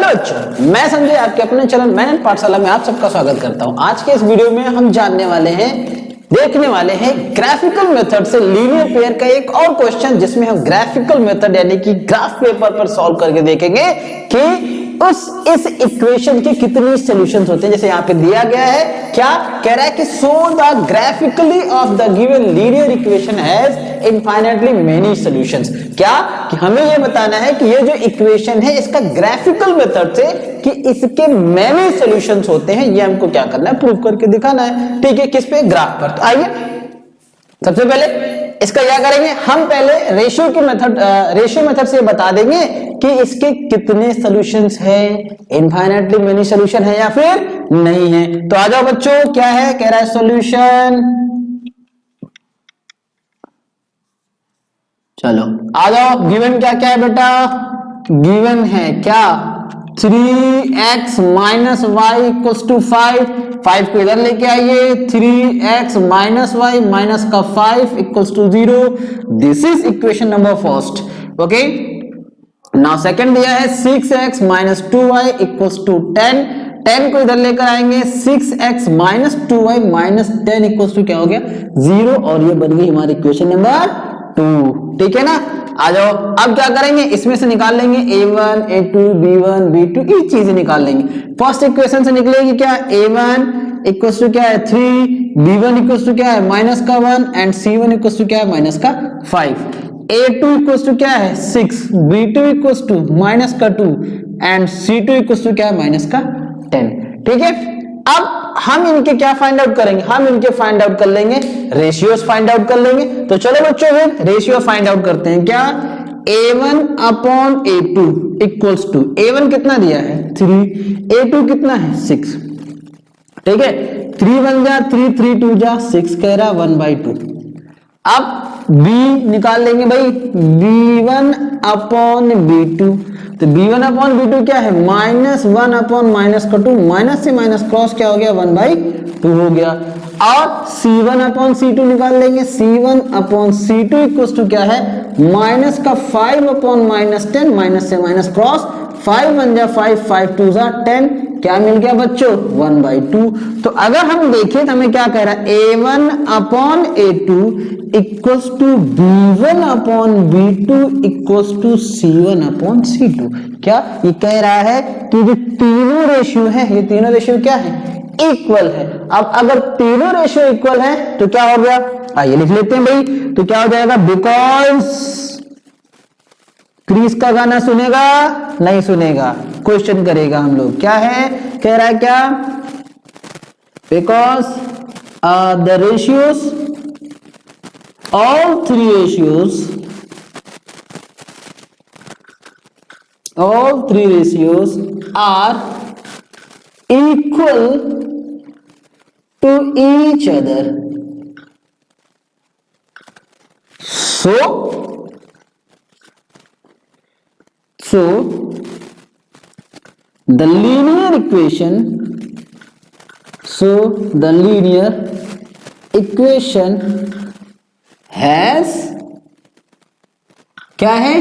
Hello बच्चों, मैं संजय आपके अपने चैनल मेहनत पाठशाला में आप सबका स्वागत करता हूं। आज के इस वीडियो में हम देखने वाले हैं ग्राफिकल मेथड से लीनियर पेयर का एक और क्वेश्चन, जिसमें हम ग्राफिकल मेथड यानी कि ग्राफ पेपर पर सॉल्व करके देखेंगे कि इस इक्वेशन के कितने सॉल्यूशंस होते हैं। जैसे यहाँ पे दिया गया है, क्या कह रहा है कि so the graphically of the given linear equation has infinitely many solutions. क्या कि हमें यह बताना है कि ये जो इक्वेशन है इसका ग्राफिकल मेथड से कि इसके मेनी सॉल्यूशंस होते हैं। ये हमको क्या करना है, प्रूव करके दिखाना है। ठीक है, किस पे, ग्राफ पर। तो आइए सबसे पहले इसका क्या करेंगे, हम पहले रेशियो मेथड से बता देंगे कि इसके कितने सॉल्यूशंस हैं, इनफाइनाइटली मेनी सॉल्यूशन है या फिर नहीं है। तो आ जाओ बच्चों, क्या है, कह रहा है सॉल्यूशन। चलो आ जाओ, गिवन क्या क्या है बेटा, गिवन है क्या 3x minus Y equals to 5 को इधर लेके आइए, 3x माइनस वाई माइनस का 5 equals to 0। This is equation number first. Okay, now second दिया है 6x minus 2y equals to 10 को इधर लेकर आएंगे, 6x minus 2y minus 10 equals to क्या हो गया, 0, और ये बन गई हमारी इक्वेशन नंबर 2। ठीक है ना। आ जाओ, अब क्या करेंगे, इसमें से निकाल लेंगे a1 a2 b1 b2 ये चीजें निकाल लेंगे। फर्स्ट इक्वेशन से निकलेगी क्या, a1 इक्वल्स टू क्या है 3, b1 इक्वल्स टू क्या है माइनस का 1 एंड c1 इक्वल्स टू क्या है माइनस का 5, a2 इक्वल्स टू क्या है 6, b2 इक्वल्स टू माइनस का 2 एंड c2 इक्वल्स टू क्या है माइनस का 10। ठीक है, अब हम इनके क्या फाइंड आउट करेंगे, हम इनके फाइंड आउट कर लेंगे, रेशियोज फाइंड आउट कर लेंगे। तो चलो बच्चों फिर रेशियो फाइंड आउट करते हैं। क्या, a1 upon a2 equals to, a1 कितना दिया है 3, a2 कितना है 6। ठीक है, 3 बन जा 3, 3 2 जा 6, कह रहा 1/2। अब b निकाल लेंगे भाई, b1 अपॉन b2। तो b1 अपॉन b2 क्या है, -1 अपॉन माइनस का 2, माइनस से माइनस क्रॉस क्या हो गया 1/2 हो गया। और c1 अपॉन c2 निकाल लेंगे, c1 upon c2 equals to क्या है, माइनस का 5 अपॉन माइनस 10, माइनस से माइनस क्रॉस, 5 बन जा 5, 5 2 जा 10, क्या मिल गया बच्चों 1/2। तो अगर हम देखें तो हमें क्या कह रहा है, a1 upon a2 equals to b1 upon b2 equals to c1 upon c2। क्या ये कह रहा है कि जो तीनों रेशियो है, ये तीनों रेशियो क्या है, इक्वल है। अब अगर तीनों रेशियो इक्वल है तो क्या हो गया, आइए लिख लेते हैं भाई। तो क्या हो जाएगा, बिकॉज क्रिस का गाना सुनेगा नहीं सुनेगा, क्वेश्चन करेगा हम लोग। क्या है, कह रहा है क्या, because the ratios, all three ratios are equal to each other, so the linear equation has क्या है,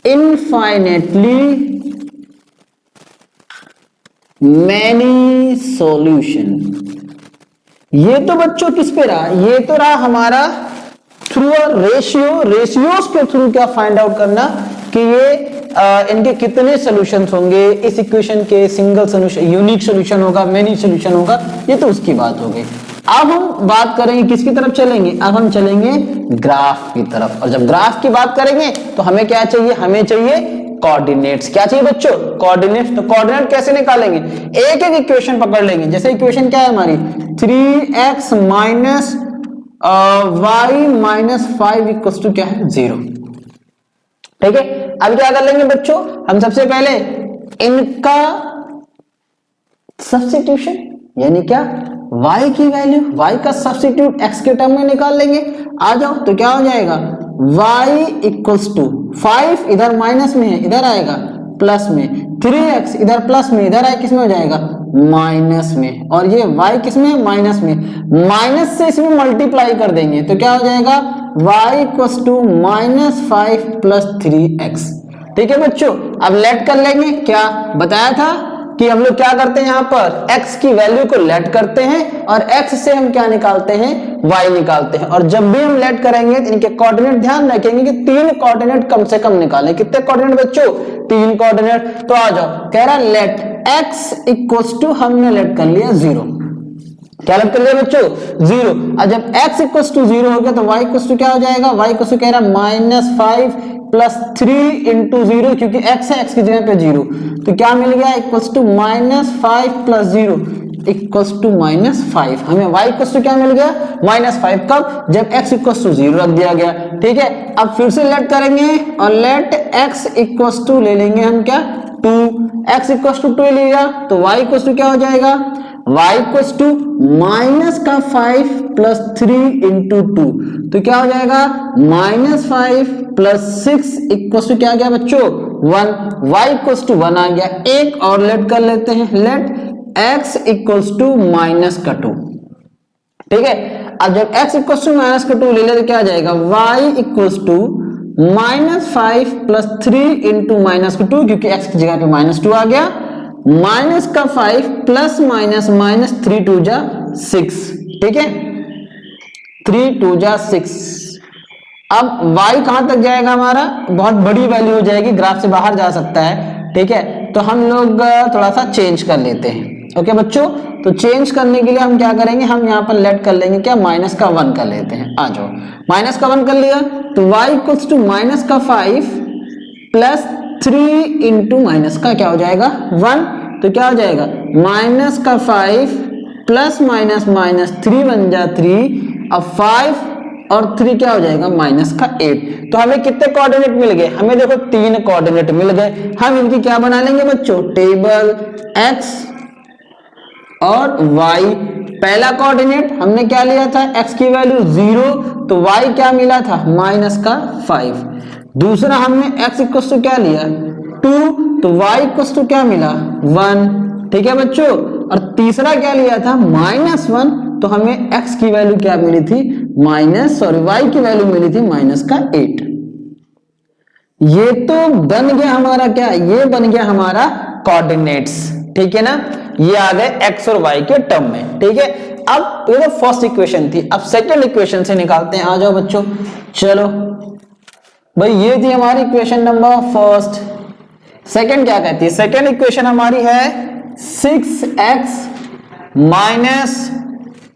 infinitely many solution। ये तो बच्चों किस पे रहा, ये तो रहा हमारा थ्रू रेशियोज के थ्रू क्या फाइंड आउट करना कि ये इनके कितने सॉल्यूशंस होंगे इस इक्वेशन के, सिंगल सॉल्यूशन, यूनिक सॉल्यूशन होगा, मेनी सॉल्यूशन होगा, ये तो उसकी बात हो गई। अब हम बात करेंगे किसकी तरफ चलेंगे, अब हम चलेंगे ग्राफ की तरफ। और जब ग्राफ की बात करेंगे तो हमें क्या चाहिए, हमें चाहिए कोऑर्डिनेट्स। क्या चाहिए बच्चों, कोऑर्डिनेट्स। तो कोऑर्डिनेट कैसे निकालेंगे, एक एक इक्वेशन पकड़ लेंगे। जैसे इक्वेशन क्या है हमारी, 3x minus y minus 5 equals to क्या है 0। ठीक है, अब क्या कर लेंगे बच्चों, हम सबसे पहले इनका सब्स्टिट्यूशन, यानी क्या, y की वैल्यू, y का सब्स्टिट्यूट x के टर्म में निकाल लेंगे। आ जाओ, तो क्या हो जाएगा, y इक्वल्स टू 5 इधर माइनस में है, इधर आएगा प्लस में, 3x इधर प्लस में, इधर आए किस में हो जाएगा माइनस में, और ये y किस में माइनस में, माइनस से इसमें मल्टीप्लाई कर देंगे तो क्या हो जाएगा y इक्वल्स टू -5 + 3x। ठीक है बच्चों, अब लेट कर लेंगे। क्या बताया था कि हम लोग क्या करते हैं, यहाँ पर x की वैल्यू को लेट करते हैं और x से हम क्या निकालते हैं, y निकालते हैं। और जब भी हम लेट करेंगे तो इनके कोऑर्डिनेट ध्यान रखेंगे कि 3 कोऑर्डिनेट कम से कम निकालें। कितने कोऑर्डिनेट बच्चों, 3 कोऑर्डिनेट। तो आ जाओ, कह रहा लेट x इक्वल्स टू, हमने लेट कर लिया 0। क्या लेट कर लिया बच्चों, 0। और जब x इक्वल्स टू 0 हो गया तो y इक्वल्स टू क्या हो जाएगा, y इक्वल्स टू कह रहा -5 प्लस 3 इंटू 0, क्योंकि x है, x की जगह पे 0, तो क्या मिल गया, equals to -5 plus 0 equals to -5। हमें y इक्वल्स टू क्या मिल गया, -5। कब, जब x इक्वल्स टू 0 रख दिया गया। ठीक है, अब फिर से लेट करेंगे और लेट x इक्वल्स टू ले लेंगे हम क्या, 2। x इक्वल्स टू 2 लिया तो y इक्वल्स टू क्या हो जाएगा, y equals to -5 plus 3 into 2, तो क्या हो जाएगा, -5 प्लस 6 इक्वल्स टू क्या गया बच्चों, 1। y इक्वल्स टू 1 आ गया। एक और लेट कर लेते हैं, लेट x इक्वल्स टू -2। ठीक है, अब जब x इक्वल्स टू -2 ले ले तो क्या आ जाएगा, y equals to -5 plus 3 into -2, क्योंकि x की जगह पे -2 आ गया, -5 प्लस -3 2 जा 6। ठीक है, 3 2 जा 6। अब y कहां तक जाएगा हमारा, बहुत बड़ी वैल्यू हो जाएगी, ग्राफ से बाहर जा सकता है। ठीक है, तो हम लोग थोड़ा सा चेंज कर लेते हैं। ओके बच्चों, तो चेंज करने के लिए हम क्या करेंगे, हम यहाँ पर लेट कर लेंगे क्या, -1 कर लेते हैं। आ जाओ, -1 कर लिया तो y equals to -5 plus 3 into minus का क्या हो जाएगा, 1, तो क्या हो जाएगा, -5 प्लस -3 बन जा 3। अब 5 और 3 क्या हो जाएगा, -8। तो हमें कितने कोऑर्डिनेट मिल गए, हमें देखो 3 कोऑर्डिनेट मिल गए। हम इनकी क्या बना लेंगे बच्चों, टेबल x और y। पहला कोऑर्डिनेट हमने क्या लिया था, x की वैल्यू 0, तो y क्या मिला था, -5। दूसरा हमने x इक्वल टू क्या लिया, 2, तो y इक्वल टू क्या मिला, 1। ठीक है बच्चों, और तीसरा क्या लिया था, -1, तो हमें x की वैल्यू क्या मिली थी, y की वैल्यू मिली थी -8। ये तो बन गया हमारा क्या, ये बन गया हमारा कोऑर्डिनेट्स। ठीक है ना, ये आ गए x और y के टर्म में। ठीक है, अब ये तो फर्स्ट इक्वेशन थी, अब सेकंड इक्वेशन से निकालते हैं। आ जाओ बच्चों, चलो भाई, ये थी हमारी इक्वेशन नंबर फर्स्ट। सेकंड क्या कहती है, सेकंड इक्वेशन हमारी है 6x minus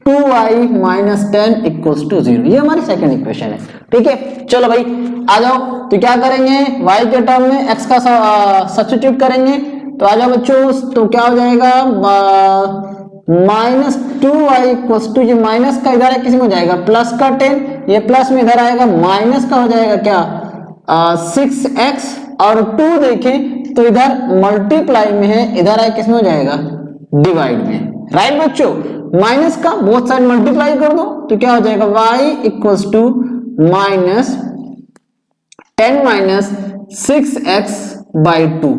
2y minus 10 equals to 0। ये हमारी सेकंड इक्वेशन है। ठीक है, चलो भाई आ जाओ, तो क्या करेंगे, y के टर्म में x का सब्स्टिट्यूट करेंगे। तो आ जाओ बच्चों, तो क्या हो जाएगा, -2y इक्वल्स टू, ये माइनस का इधर है, किसी में हो जाएगा प्लस का 10, ये प्लस में इधर आएगा, माइनस का हो जाएगा क्या, 6x, और 2 देखें तो इधर मल्टीप्लाई में है, इधर आए किस में हो जाएगा, डिवाइड में। राइट बच्चों, माइनस का बोथ साइड मल्टीप्लाई कर दो तो क्या हो जाएगा, y equals to -10 minus 6x by 2,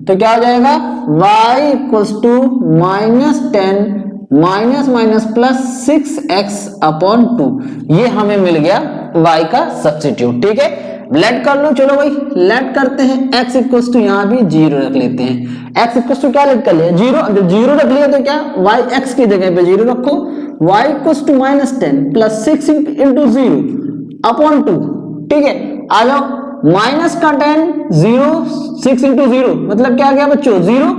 तो क्या हो जाएगा, y equals to -10 minus plus 6x upon 2। ये हमें मिल गया y का सब्स्टिट्यूट। ठीक है, लेट कर लो, चलो भाई लेट करते हैं। x इक्वल्स टू यहाँ भी 0 रख लेते हैं। x इक्वल्स टू क्या लेट कर लिया, 0। जब 0 रख लिया तो क्या, y x की जगह पे 0 रखो, y equals to -10 plus 6 into 0 upon 2। ठीक है, आ जाओ, माइनस का 10, 0, 6 इंटू 0 मतलब क्या आ गया बच्चों, 0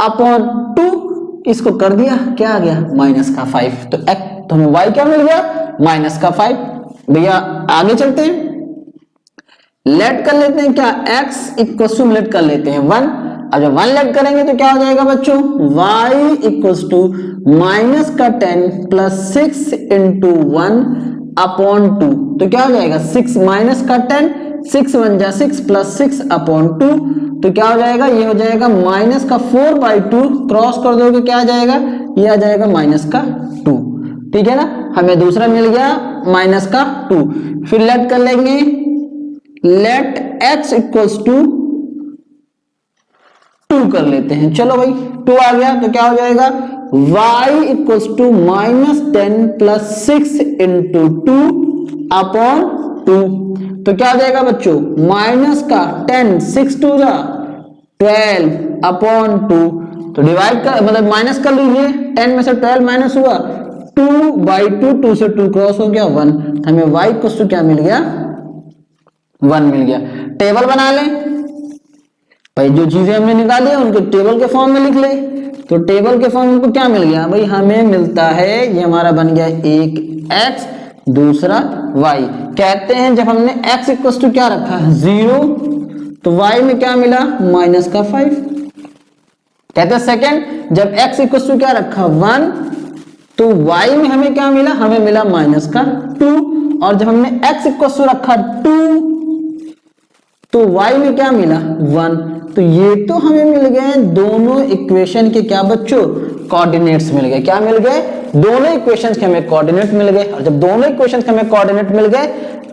अपॉन 2, इसको कर दिया, क्या आ गया, माइनस का 5। तो हमें y क्या मिल गया, -5। भैया आगे चलते हैं, लेट कर लेते हैं क्या, x इक्वल्स टू लेट कर लेते हैं 1। अब जब 1 लेट करेंगे तो क्या हो जाएगा बच्चों, y इक्वल्स टू माइनस का 10 प्लस 6 इंटू 1 अपॉन 2, तो क्या हो जाएगा, 6 माइनस का 10, 6 बन जा 6 प्लस 6 अपॉन 2, तो क्या हो जाएगा, ये हो जाएगा माइनस का 4/2, क्रॉस कर दोगे क्या आ जाएगा, ये आ जाएगा माइनस का 2। ठीक है ना, हमें दूसरा मिल गया माइनस का 2। फिर लेट कर लेंगे, लेट x इक्वल्स टू 2 कर लेते हैं। चलो भाई 2 आ गया तो क्या हो जाएगा, y equals to -10 plus 6 into 2 upon 2, तो क्या हो जाएगा बच्चों, माइनस का 10, 6 2 जा 12 अपॉन 2, तो डिवाइड कर मतलब माइनस कर लीजिए, 10 में से 12 माइनस हुआ 2/2, 2 से 2 क्रॉस हो गया 1, हमें y इक्वल टू क्या मिल गया, 1 मिल गया। टेबल बना लें भाई, जो चीजें हमने निकाली है उनको टेबल के फॉर्म में लिख ले, तो टेबल के फॉर्म में क्या मिल गया भाई, हमें मिलता है ये हमारा बन गया एक x दूसरा y। कहते हैं जब हमने x इक्वल टू क्या रखा 0, तो y में क्या मिला माइनस का 5। कहते हैं सेकंड जब x इक्वल टू क्या रखा 1, तो y में हमें क्या मिला, हमें मिला माइनस का 2, और जब हमने x इक्वल टू रखा 2, तो y में क्या मिला 1। तो ये तो हमें मिल गए दोनों इक्वेशन के क्या बच्चों, कोऑर्डिनेट्स मिल गए। क्या मिल गए, दोनों इक्वेशंस के हमें कोऑर्डिनेट मिल गए। और जब दोनों इक्वेशंस के हमें कोऑर्डिनेट मिल गए,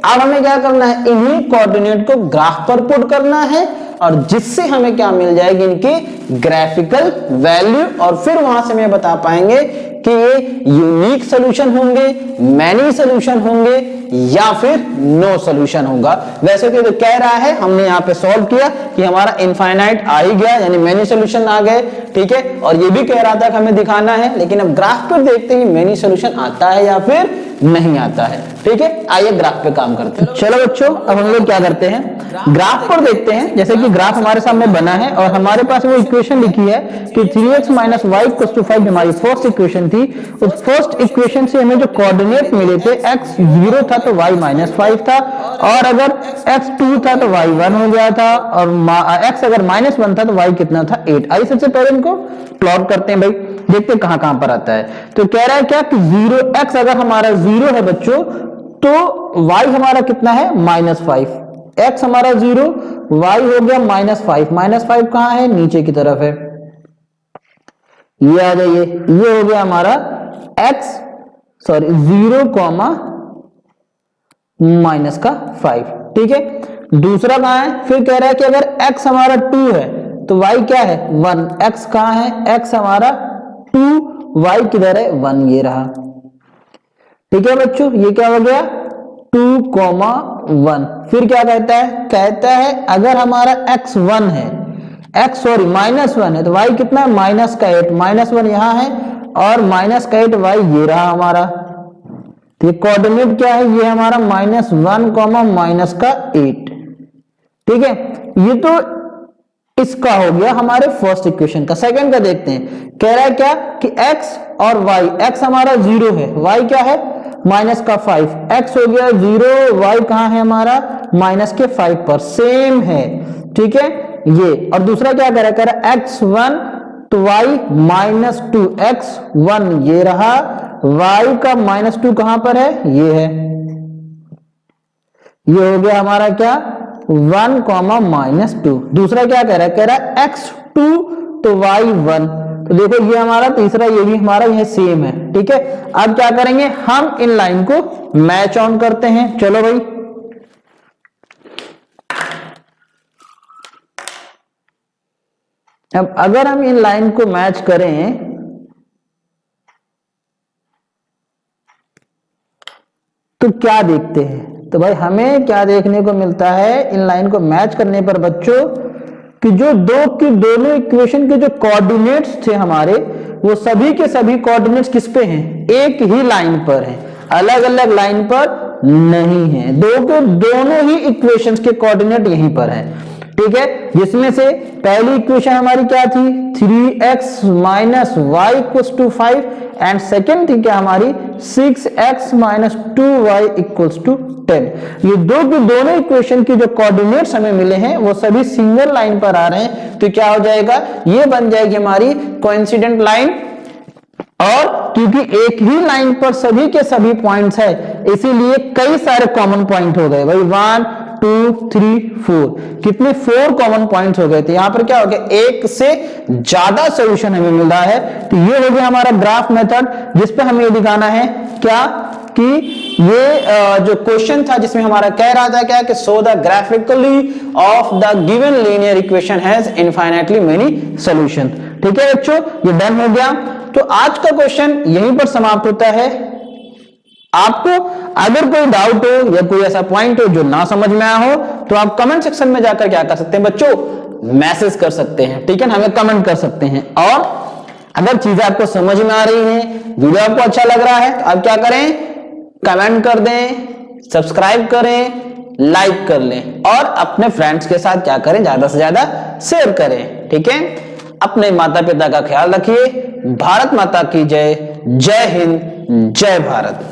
अब हमें क्या करना है, इन्हीं कोऑर्डिनेट को ग्राफ पर पुट करना है, और जिससे हमें क्या मिल जाएगी, इनकी ग्राफिकल वैल्यू, और फिर वहां से हमें बता पाएंगे कि ये यूनिक सॉल्यूशन होंगे, मैनी सॉल्यूशन होंगे, या फिर नो सॉल्यूशन होगा। वैसे तो कह रहा है, हमने यहाँ पे सॉल्व किया कि हमारा इनफाइनाइट आ ही गया, यानी मैनी सॉल्यूशन आ गए, ठीक है। और ये भी कह रहा था कि हमें दिखाना है, लेकिन अब ग्राफ पर देखते हैं मैनी सॉल्यूशन आता है या फिर नहीं आता है, ठीक है। आइए ग्राफ पे काम करते हैं। चलो बच्चों, अब हम लोग क्या करते हैं, ग्राफ पर देखते हैं। जैसे कि ग्राफ हमारे सामने बना है और हमारे पास वो इक्वेशन लिखी है कि 3x - y = 5 हमारी फर्स्ट इक्वेशन थी। उस फर्स्ट इक्वेशन से हमें जो कोऑर्डिनेट मिले थे, x 0 था तो y -5 था, और अगर x 2 था तो y 1 हो गया था, और x अगर -1 था तो y कितना था 8। आइए सबसे पहले इनको प्लॉट करते हैं भाई, देखते हैं कहां कहां पर आता है। तो कह रहा है क्या कि 0x अगर हमारा 0 है बच्चों, तो y हमारा कितना है -5। x हमारा 0, y हो गया -5। -5 कहां है, नीचे की तरफ है, ये आ जाइए, ये हो गया हमारा x 0, -5, ठीक है। दूसरा कहां है, फिर कह रहा है कि अगर x हमारा 2 है तो y क्या है 1। x कहां है, x हमारा 2, y किधर है 1, ये रहा, ठीक है बच्चों। ये क्या हो गया 2, 1। फिर क्या कहता है, कहता है अगर हमारा x 1 है, -1 है, तो y कितना है -8। -1 यहां है और -8 y ये रहा हमारा। तो ये कोऑर्डिनेट क्या है, ये हमारा -1, -8, ठीक है। ये तो इसका हो गया हमारे फर्स्ट इक्वेशन का। सेकंड का देखते हैं, कह रहा है क्या कि x और y, x हमारा 0 है, y क्या है -5, x हो गया 0, y कहां है हमारा -5 पर, सेम है, ठीक है ये। और दूसरा क्या कह रहा है, x1 तो y -2, x1 ये रहा, y का -2 कहां पर है, ये है, ये हो गया हमारा क्या 1, -2। दूसरा क्या कह रहा है, कह रहा है x2 तो y1, तो देखो ये हमारा तीसरा, ये भी हमारा ये सेम है, ठीक है। अब क्या करेंगे, हम इन लाइन को मैच ऑन करते हैं। चलो भाई, अब अगर हम इन लाइन को मैच करें तो क्या देखते हैं, तो भाई हमें क्या देखने को मिलता है इन लाइन को मैच करने पर बच्चों, कि जो दोनों इक्वेशन के जो कोऑर्डिनेट्स थे हमारे, वो सभी के सभी कोऑर्डिनेट्स किस पे हैं, एक ही लाइन पर हैं, अलग अलग लाइन पर नहीं है। दोनों ही इक्वेशंस के कोऑर्डिनेट यहीं पर हैं, ठीक है। जिसमें से पहली इक्वेशन हमारी क्या थी, 3x - y = 5, एंड सेकेंड थी क्या हमारी 6x - 2y = 10। ये दोनों इक्वेशन की जो कोऑर्डिनेट्स हमें मिले हैं वो सभी सिंगल लाइन पर आ रहे हैं, तो क्या हो जाएगा, ये बन जाएगी हमारी कोइंसिडेंट लाइन। और क्योंकि एक ही लाइन पर सभी के सभी पॉइंट्स है, इसीलिए कई सारे कॉमन पॉइंट हो गए भाई, 1 2 3 4, कितने 4 कॉमन पॉइंट्स हो गए थे। यहां पर क्या हो गया, एक से ज्यादा सॉल्यूशन हमें मिल रहा है। तो ये हो गया हमारा ग्राफ मेथड, जिसपे हमें ये दिखाना है क्या कि ये जो क्वेश्चन था जिसमें हमारा कह रहा था क्या कि so the graphically of the given linear equation has infinitely many solution, ठीक है बच्चों, ये डन हो गया। तो आज का क्वेश्चन यहीं पर समाप्त होता है। आपको अगर कोई डाउट हो या कोई ऐसा पॉइंट हो जो ना समझ में आया हो तो आप कमेंट सेक्शन में जाकर क्या कर सकते हैं बच्चों, मैसेज कर सकते हैं, ठीक है ना, हमें कमेंट कर सकते हैं। और अगर चीजें आपको समझ में आ रही हैं, वीडियो आपको अच्छा लग रहा है तो आप क्या करें, कमेंट कर दें, सब्सक्राइब करें, लाइक कर लें और अपने फ्रेंड्स के साथ क्या करें, ज्यादा से ज्यादा शेयर करें, ठीक है। अपने माता पिता का ख्याल रखिए। भारत माता की जय। जय हिंद, जय भारत।